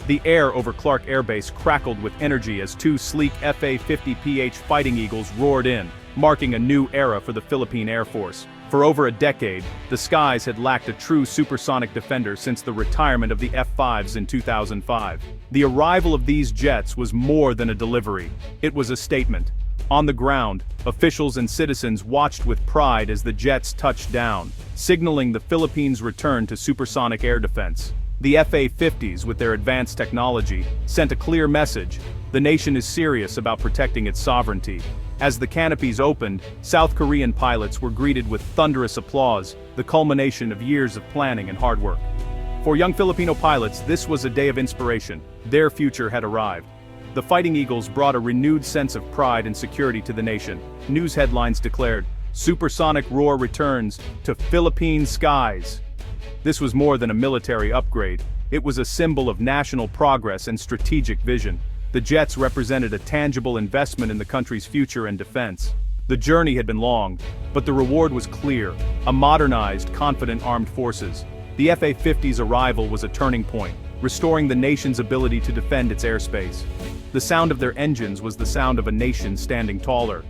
The air over Clark Air Base crackled with energy as two sleek FA-50 Fighting Eagles roared in, marking a new era for the Philippine Air Force. For over a decade, the skies had lacked a true supersonic defender since the retirement of the F-5s in 2005. The arrival of these jets was more than a delivery. It was a statement. On the ground, officials and citizens watched with pride as the jets touched down, signaling the Philippines' return to supersonic air defense. The FA-50s, with their advanced technology, sent a clear message: the nation is serious about protecting its sovereignty. As the canopies opened, South Korean pilots were greeted with thunderous applause, the culmination of years of planning and hard work. For young Filipino pilots, this was a day of inspiration. Their future had arrived. The Fighting Eagles brought a renewed sense of pride and security to the nation. News headlines declared, "Supersonic roar returns to Philippine skies." This was more than a military upgrade. It was a symbol of national progress and strategic vision. The jets represented a tangible investment in the country's future and defense. The journey had been long, but the reward was clear: a modernized, confident armed forces. The FA-50's arrival was a turning point, restoring the nation's ability to defend its airspace. The sound of their engines was the sound of a nation standing taller.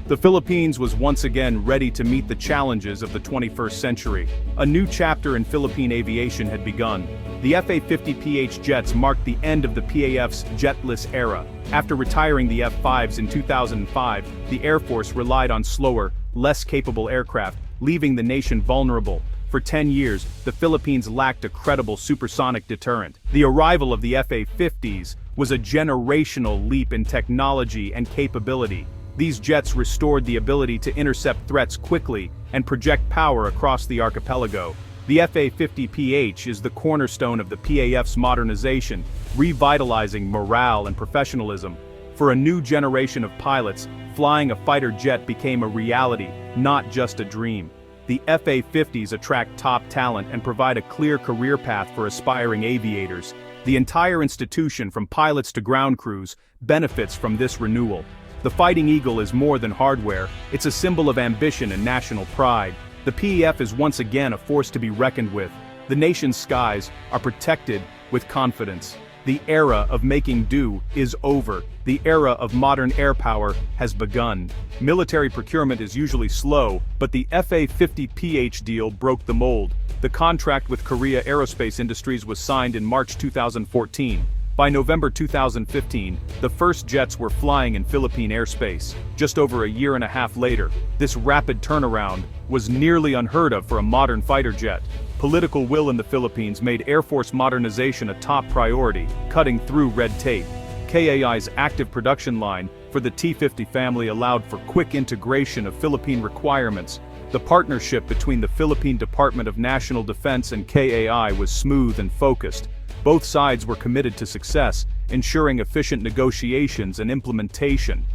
The Philippines was once again ready to meet the challenges of the 21st century. A new chapter in Philippine aviation had begun. The FA-50 jets marked the end of the PAF's jetless era. After retiring the F-5s in 2005, the Air Force relied on slower, less capable aircraft, leaving the nation vulnerable. For 10 years, the Philippines lacked a credible supersonic deterrent. The arrival of the FA-50s was a generational leap in technology and capability. These jets restored the ability to intercept threats quickly and project power across the archipelago. The FA-50 is the cornerstone of the PAF's modernization, revitalizing morale and professionalism. For a new generation of pilots, flying a fighter jet became a reality, not just a dream. The FA-50s attract top talent and provide a clear career path for aspiring aviators. The entire institution, from pilots to ground crews, benefits from this renewal. The Fighting Eagle is more than hardware, it's a symbol of ambition and national pride. The PAF is once again a force to be reckoned with. The nation's skies are protected with confidence. The era of making do is over. The era of modern air power has begun. Military procurement is usually slow, but the FA-50 deal broke the mold. The contract with Korea Aerospace Industries was signed in March 2014. By November 2015, the first jets were flying in Philippine airspace. Just over a year and a half later, this rapid turnaround was nearly unheard of for a modern fighter jet. Political will in the Philippines made Air Force modernization a top priority, cutting through red tape. KAI's active production line for the T-50 family allowed for quick integration of Philippine requirements. The partnership between the Philippine Department of National Defense and KAI was smooth and focused. Both sides were committed to success, ensuring efficient negotiations and implementation.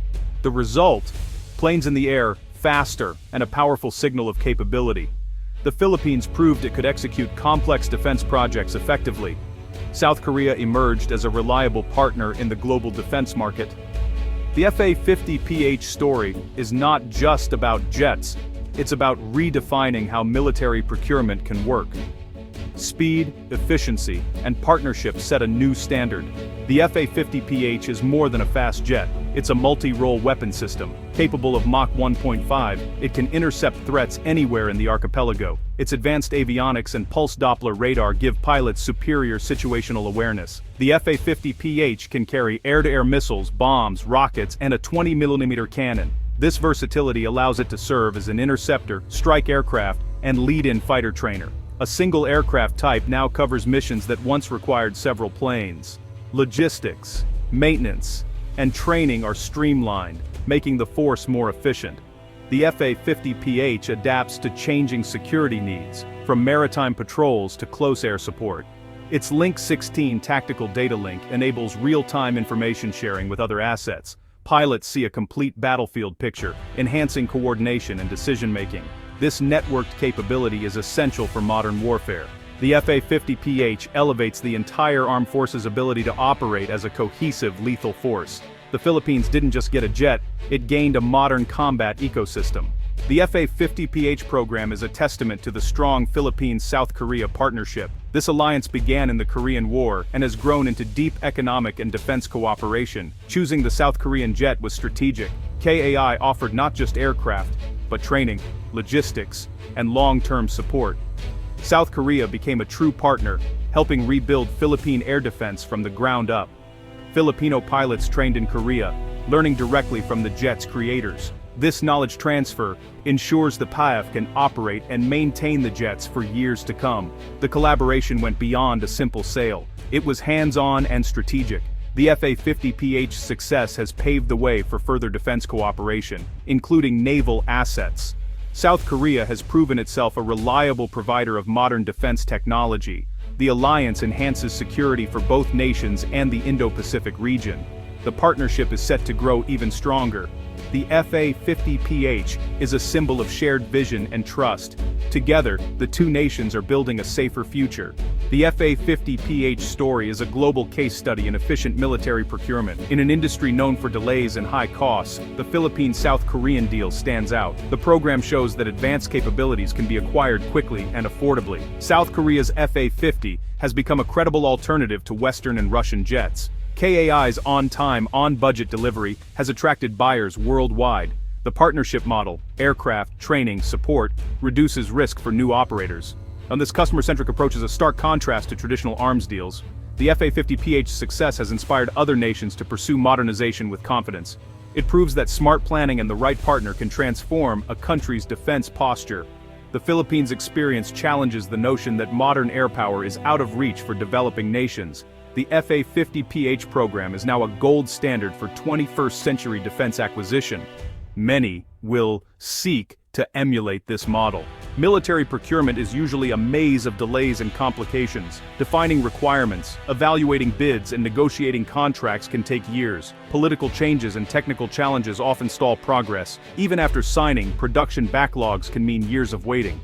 The result? Planes in the air, faster, and a powerful signal of capability. The Philippines proved it could execute complex defense projects effectively. South Korea emerged as a reliable partner in the global defense market. The FA-50 story is not just about jets, it's about redefining how military procurement can work. Speed, efficiency, and partnership set a new standard. The FA-50 is more than a fast jet. It's a multi-role weapon system. Capable of Mach 1.5, it can intercept threats anywhere in the archipelago. Its advanced avionics and pulse Doppler radar give pilots superior situational awareness. The FA-50 can carry air-to-air missiles, bombs, rockets, and a 20mm cannon. This versatility allows it to serve as an interceptor, strike aircraft, and lead-in fighter trainer. A single aircraft type now covers missions that once required several planes. Logistics, maintenance, and training are streamlined, making the force more efficient. The FA-50 adapts to changing security needs, from maritime patrols to close air support. Its Link 16 tactical data link enables real-time information sharing with other assets. Pilots see a complete battlefield picture, enhancing coordination and decision-making. This networked capability is essential for modern warfare. The FA-50 elevates the entire armed forces' ability to operate as a cohesive, lethal force. The Philippines didn't just get a jet, it gained a modern combat ecosystem. The FA-50 program is a testament to the strong Philippines-South Korea partnership. This alliance began in the Korean War and has grown into deep economic and defense cooperation. Choosing the South Korean jet was strategic. KAI offered not just aircraft, but training, logistics, and long-term support. South Korea became a true partner, helping rebuild Philippine air defense from the ground up. Filipino pilots trained in Korea, learning directly from the jet's creators. This knowledge transfer ensures the PAF can operate and maintain the jets for years to come. The collaboration went beyond a simple sale. It was hands-on and strategic. The FA-50 success has paved the way for further defense cooperation, including naval assets. South Korea has proven itself a reliable provider of modern defense technology. The alliance enhances security for both nations and the Indo-Pacific region. The partnership is set to grow even stronger. The FA-50 is a symbol of shared vision and trust. Together, the two nations are building a safer future. The FA-50 story is a global case study in efficient military procurement. In an industry known for delays and high costs, the Philippine-South Korean deal stands out. The program shows that advanced capabilities can be acquired quickly and affordably. South Korea's FA-50 has become a credible alternative to Western and Russian jets. KAI's on-time, on-budget delivery has attracted buyers worldwide. The partnership model, aircraft, training, support, reduces risk for new operators. And this customer-centric approach is a stark contrast to traditional arms deals. The FA-50's success has inspired other nations to pursue modernization with confidence. It proves that smart planning and the right partner can transform a country's defense posture. The Philippines' experience challenges the notion that modern air power is out of reach for developing nations. The FA-50 program is now a gold standard for 21st century defense acquisition. Many will seek to emulate this model. Military procurement is usually a maze of delays and complications. Defining requirements, evaluating bids, and negotiating contracts can take years. Political changes and technical challenges often stall progress. Even after signing, production backlogs can mean years of waiting.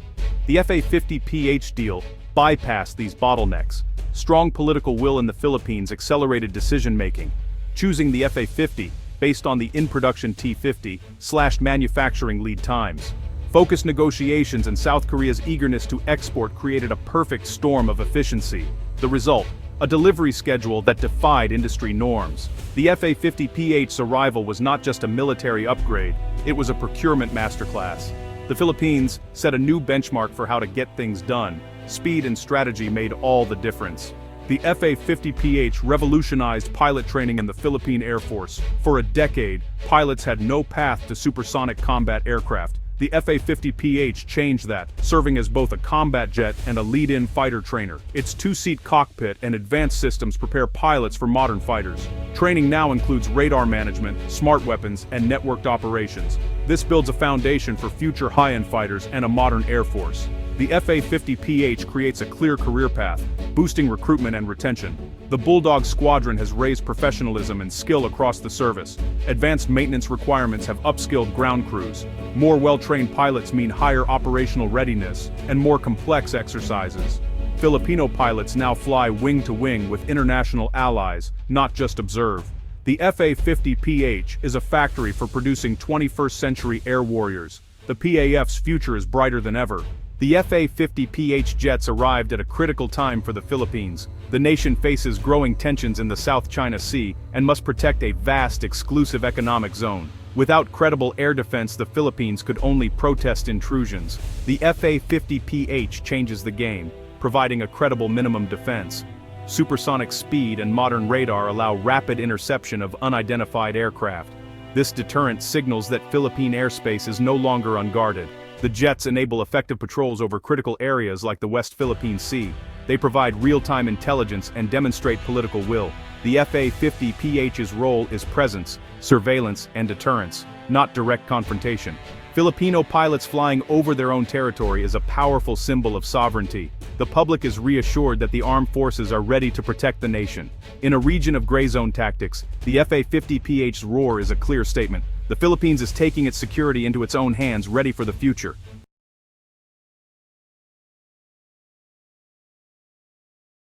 The FA-50 deal bypassed these bottlenecks. Strong political will in the Philippines accelerated decision-making. Choosing the FA-50, based on the in-production T-50, slashed manufacturing lead times. Focused negotiations and South Korea's eagerness to export created a perfect storm of efficiency. The result, a delivery schedule that defied industry norms. The FA-50's arrival was not just a military upgrade, it was a procurement masterclass. The Philippines set a new benchmark for how to get things done. Speed and strategy made all the difference. The FA-50 revolutionized pilot training in the Philippine Air Force. For a decade, pilots had no path to supersonic combat aircraft. The FA-50 changed that, serving as both a combat jet and a lead-in fighter trainer. Its two-seat cockpit and advanced systems prepare pilots for modern fighters. Training now includes radar management, smart weapons, and networked operations. This builds a foundation for future high-end fighters and a modern air force. The FA-50 creates a clear career path, boosting recruitment and retention. The Bulldog Squadron has raised professionalism and skill across the service. Advanced maintenance requirements have upskilled ground crews. More well-trained pilots mean higher operational readiness and more complex exercises. Filipino pilots now fly wing-to-wing with international allies, not just observe. The FA-50 is a factory for producing 21st century air warriors. The PAF's future is brighter than ever. The FA-50 jets arrived at a critical time for the Philippines. The nation faces growing tensions in the South China Sea and must protect a vast exclusive economic zone. Without credible air defense, the Philippines could only protest intrusions. The FA-50 changes the game, providing a credible minimum defense. Supersonic speed and modern radar allow rapid interception of unidentified aircraft. This deterrent signals that Philippine airspace is no longer unguarded. The jets enable effective patrols over critical areas like the West Philippine Sea. They provide real-time intelligence and demonstrate political will. The FA-50's role is presence, surveillance, and deterrence, not direct confrontation. Filipino pilots flying over their own territory is a powerful symbol of sovereignty. The public is reassured that the armed forces are ready to protect the nation. In a region of gray zone tactics, the FA-50's roar is a clear statement. The Philippines is taking its security into its own hands, ready for the future.